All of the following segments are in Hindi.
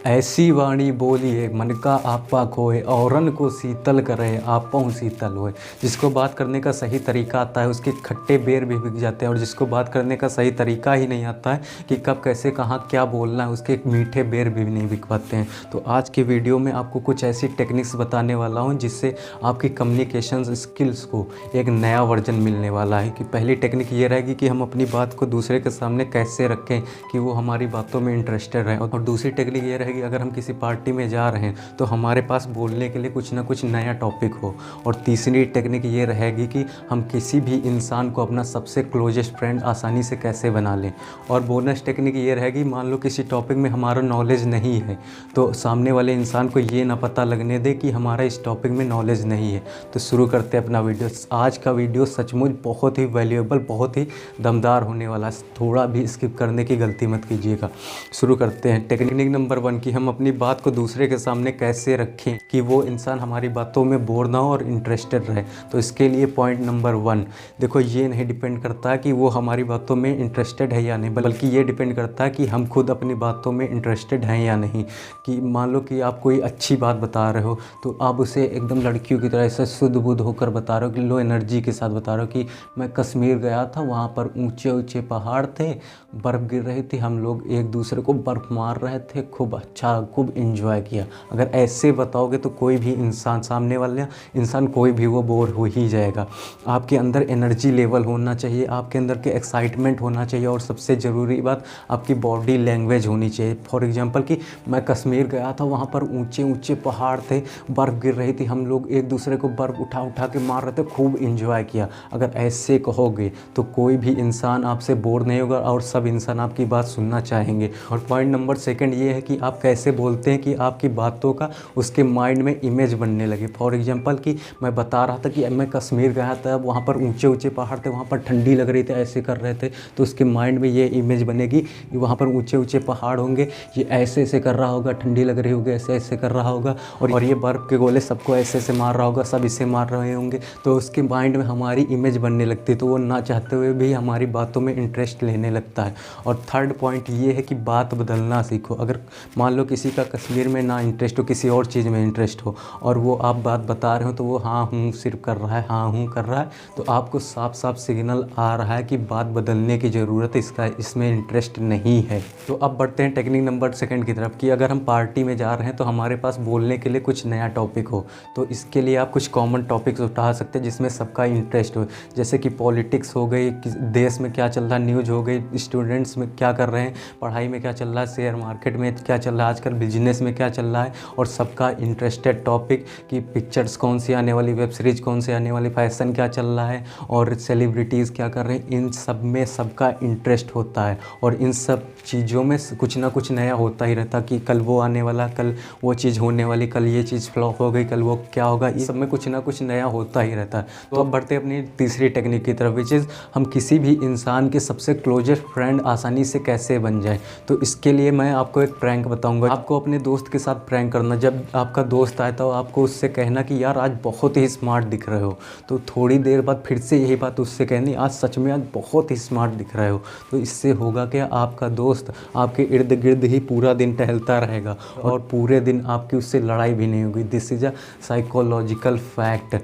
ऐसी वाणी बोलिए मन का आपा खोए, औरन को शीतल करे आपों शीतल होए। जिसको बात करने का सही तरीका आता है उसके खट्टे बेर भी बिक जाते हैं, और जिसको बात करने का सही तरीका ही नहीं आता है कि कब कैसे कहाँ क्या बोलना है, उसके मीठे बेर भी नहीं बिक पाते हैं। तो आज की वीडियो में आपको कुछ ऐसी टेक्निक्स बताने वाला हूँ जिससे आपकी कम्युनिकेशन स्किल्स को एक नया वर्जन मिलने वाला है। कि पहली टेक्निक ये रहेगी कि हम अपनी बात को दूसरे के सामने कैसे रखें कि वो हमारी बातों में इंटरेस्टेड रहे, और दूसरी टेक्निक ये रहेगी अगर हम किसी पार्टी में जा रहे हैं तो हमारे पास बोलने के लिए कुछ ना कुछ नया टॉपिक हो। और तीसरी टेक्निक ये रहेगी कि हम किसी भी इंसान को अपना सबसे क्लोजेस्ट फ्रेंड आसानी से कैसे बना लें। और बोनस टेक्निक ये रहेगी, मान लो किसी टॉपिक में हमारा नॉलेज नहीं है तो सामने वाले इंसान को ये ना पता लगने दे कि हमारा इस टॉपिक में नॉलेज नहीं है। तो शुरू करते हैं अपना वीडियो। आज का वीडियो सचमुच बहुत ही वैल्यूएबल, बहुत ही दमदार होने वाला है, थोड़ा भी स्किप करने की गलती मत कीजिएगा। शुरू करते हैं। टेक्निक नंबर 1 कि हम अपनी बात को दूसरे के सामने कैसे रखें कि वो इंसान हमारी बातों में बोर ना हो और इंटरेस्टेड रहे। तो इसके लिए पॉइंट नंबर 1, देखो ये नहीं डिपेंड करता कि वो हमारी बातों में इंटरेस्टेड है या नहीं, बल्कि ये डिपेंड करता है कि हम खुद अपनी बातों में इंटरेस्टेड हैं या नहीं। कि मान लो कि आप कोई अच्छी बात बता रहे हो तो आप उसे एकदम लड़कियों की तरह ऐसे शुद्ध बुद्ध होकर बता रहे हो, कि लो एनर्जी के साथ बता रहे हो कि मैं कश्मीर गया था, वहाँ पर ऊंचे ऊंचे पहाड़ थे, बर्फ़ गिर रही थी, हम लोग एक दूसरे को बर्फ़ मार रहे थे, खूब अच्छा, खूब इंजॉय किया। अगर ऐसे बताओगे तो कोई भी इंसान, सामने वाला इंसान कोई भी, वो बोर हो ही जाएगा। आपके अंदर एनर्जी लेवल होना चाहिए, आपके अंदर के एक्साइटमेंट होना चाहिए, और सबसे ज़रूरी बात आपकी बॉडी लैंग्वेज होनी चाहिए। फॉर एग्जांपल कि मैं कश्मीर गया था, वहाँ पर ऊंचे ऊंचे पहाड़ थे, बर्फ़ गिर रही थी, हम लोग एक दूसरे को बर्फ़ उठा उठा के मार रहे थे, खूब इंजॉय किया। अगर ऐसे कहोगे तो कोई भी इंसान आपसे बोर नहीं होगा और सब इंसान आपकी बात सुनना चाहेंगे। और पॉइंट नंबर 2 ये है कि आप कैसे बोलते हैं कि आपकी बातों का उसके माइंड में इमेज बनने लगे। फॉर एग्जांपल कि मैं बता रहा था कि मैं कश्मीर गया था, वहाँ पर ऊंचे ऊंचे पहाड़ थे, वहाँ पर ठंडी लग रही थी, ऐसे कर रहे थे, तो उसके माइंड में ये इमेज बनेगी कि वहाँ पर ऊंचे ऊंचे पहाड़ होंगे, ये ऐसे ऐसे कर रहा होगा, ठंडी लग रही होगी, ऐसे ऐसे कर रहा होगा, और ये बर्फ़ के गोले सबको ऐसे ऐसे मार रहा होगा, सब इसे मार रहे होंगे। तो उसके माइंड में हमारी इमेज बनने लगती है, तो वो ना चाहते हुए भी हमारी बातों में इंटरेस्ट लेने लगता है। और थर्ड पॉइंट ये है कि बात बदलना सीखो। अगर मान लो किसी का कश्मीर में ना इंटरेस्ट हो, किसी और चीज़ में इंटरेस्ट हो, और वो आप बात बता रहे हो तो वो हाँ हूँ सिर्फ कर रहा है, हाँ हूँ कर रहा है, तो आपको साफ साफ सिग्नल आ रहा है कि बात बदलने की ज़रूरत है, इसमें इंटरेस्ट नहीं है। तो अब बढ़ते हैं टेक्निक नंबर 2 की तरफ कि अगर हम पार्टी में जा रहे हैं तो हमारे पास बोलने के लिए कुछ नया टॉपिक हो। तो इसके लिए आप कुछ कॉमन टॉपिक्स उठा सकते हैं जिसमें सबका इंटरेस्ट हो, जैसे कि पॉलिटिक्स हो गई, देश में क्या चल रहा है, न्यूज़ हो गई, स्टूडेंट्स में क्या कर रहे हैं, पढ़ाई में क्या चल रहा है, शेयर मार्केट में क्या चल रहा है, आजकल बिजनेस में क्या चल रहा है, और सबका इंटरेस्टेड टॉपिक कि पिक्चर्स कौन सी आने वाली, वेब सीरीज़ कौन सी आने वाली, फैशन क्या चल रहा है, और सेलिब्रिटीज़ क्या कर रहे हैं, इन सब में सबका इंटरेस्ट होता है। और इन सब चीज़ों में कुछ ना कुछ नया होता ही रहता कि कल वो आने वाला, कल वो चीज़ होने वाली, कल ये चीज़ फ्लॉप हो गई, कल वो क्या होगा, इस सब में कुछ ना कुछ नया होता ही रहता है। तो अब बढ़ते हैं अपनी तीसरी टेक्निक की तरफ, विच इज़ हम किसी भी इंसान के सबसे क्लोजेस्ट फ्रेंड आसानी से कैसे बन जाए। तो इसके लिए मैं आपको एक प्रैंक बताऊंगा। आपको अपने दोस्त के साथ प्रैंक करना, जब आपका दोस्त आए तो आपको उससे कहना कि यार आज बहुत ही स्मार्ट दिख रहे हो, तो थोड़ी देर बाद फिर से यही बात उससे कहनी, आज सच में आज बहुत ही स्मार्ट दिख रहे हो। तो इससे होगा क्या, आपका दोस्त आपके इर्द गिर्द ही पूरा दिन टहलता रहेगा और पूरे दिन आपकी उससे लड़ाई भी नहीं होगी। This is a psychological fact.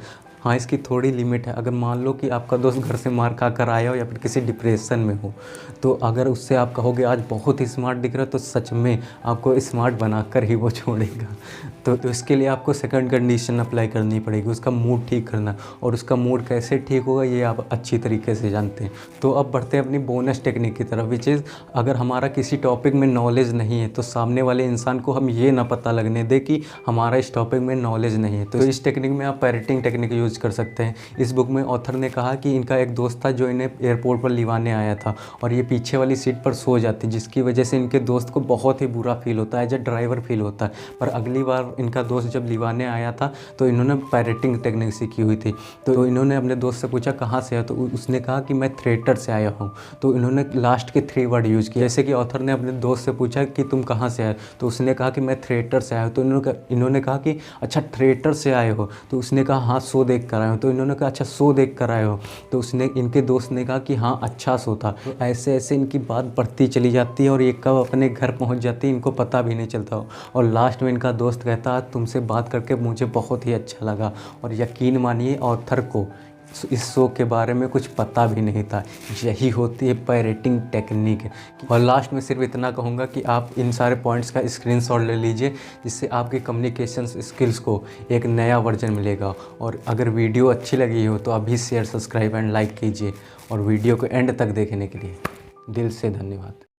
हाँ, इसकी थोड़ी लिमिट है। अगर मान लो कि आपका दोस्त घर से मार खा कर आया हो या फिर किसी डिप्रेशन में हो, तो अगर उससे आप कहोगे आज बहुत ही स्मार्ट दिख रहा है, तो सच में आपको स्मार्ट बनाकर ही वो छोड़ेगा। तो इसके लिए आपको सेकंड कंडीशन अप्लाई करनी पड़ेगी, उसका मूड ठीक करना। और उसका मूड कैसे ठीक होगा ये आप अच्छी तरीके से जानते हैं। तो अब बढ़ते हैं अपनी बोनस टेक्निक की तरफ, विच इज़ अगर हमारा किसी टॉपिक में नॉलेज नहीं है तो सामने वाले इंसान को हम ये ना पता लगने दे कि हमारा इस टॉपिक में नॉलेज नहीं है। तो इस टेक्निक में आप पैरेटिंग टेक्निक यूज़ कर सकते हैं। इस बुक में ऑथर ने कहा कि इनका एक दोस्त था जो इन्हें एयरपोर्ट पर लिवाने आया था, और ये पीछे वाली सीट पर सो जाती, जिसकी वजह से इनके दोस्त को बहुत ही बुरा फील होता है, एज अ ड्राइवर फील होता है। पर अगली बार इनका दोस्त जब लिवाने आया था तो इन्होंने पैरेटिंग टेक्निक सीखी हुई थी। तो इन्होंने अपने दोस्त से पूछा कहाँ से आया, तो उसने कहा कि मैं थिएटर से आया हूँ। तो इन्होंने लास्ट के 3 वर्ड यूज़ किए। जैसे कि ऑथर ने अपने दोस्त से पूछा कि तुम कहाँ से आए, तो उसने कहा कि मैं थिएटर से आया हूँ। तो इन्होंने कहा कि अच्छा थिएटर से आए हो, तो उसने कहा हाँ शो देख कर आए हो? तो इन्होंने कहा अच्छा शो देख कर आए हो? तो उसने, इनके दोस्त ने कहा कि हाँ अच्छा शो था। तो ऐसे ऐसे इनकी बात बढ़ती चली जाती है और ये कब अपने घर पहुंच जाती है इनको पता भी नहीं चलता हो। और लास्ट में इनका दोस्त कहता है तुमसे बात करके मुझे बहुत ही अच्छा लगा। और यकीन मानिए ऑथर को इस शो के बारे में कुछ पता भी नहीं था। यही होती है पायरेटिंग टेक्निक। और लास्ट में सिर्फ इतना कहूँगा कि आप इन सारे पॉइंट्स का स्क्रीनशॉट ले लीजिए, जिससे आपके कम्युनिकेशन स्किल्स को एक नया वर्जन मिलेगा। और अगर वीडियो अच्छी लगी हो तो अभी शेयर, सब्सक्राइब एंड लाइक कीजिए। और वीडियो को एंड तक देखने के लिए दिल से धन्यवाद।